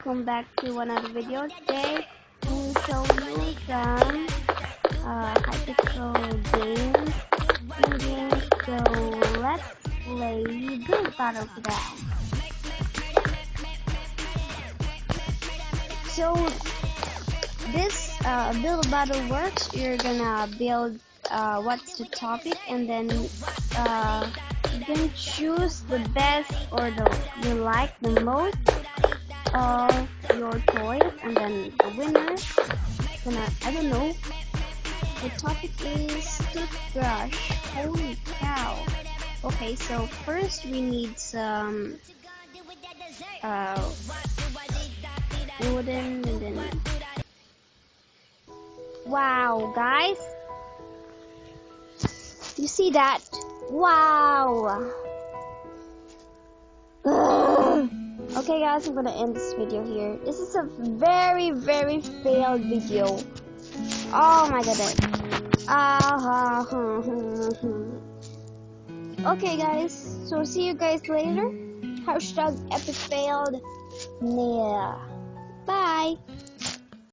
welcome back to another video. Today I'm going to show you some Hypixel games in games. So let's play Build Battle today. So this Build Battle works. You're gonna build what's the topic, and then you can choose the best or the you like the most of your choice, and then the winner gonna, I don't know, the topic is toothbrush. Holy cow. Okay, so first we need some wooden, and then wow guys, you see that? Wow. Okay guys, I'm gonna end this video here. This is a very failed video. Oh my goodness. Okay guys, so see you guys later. #epic failed. Yeah. Bye.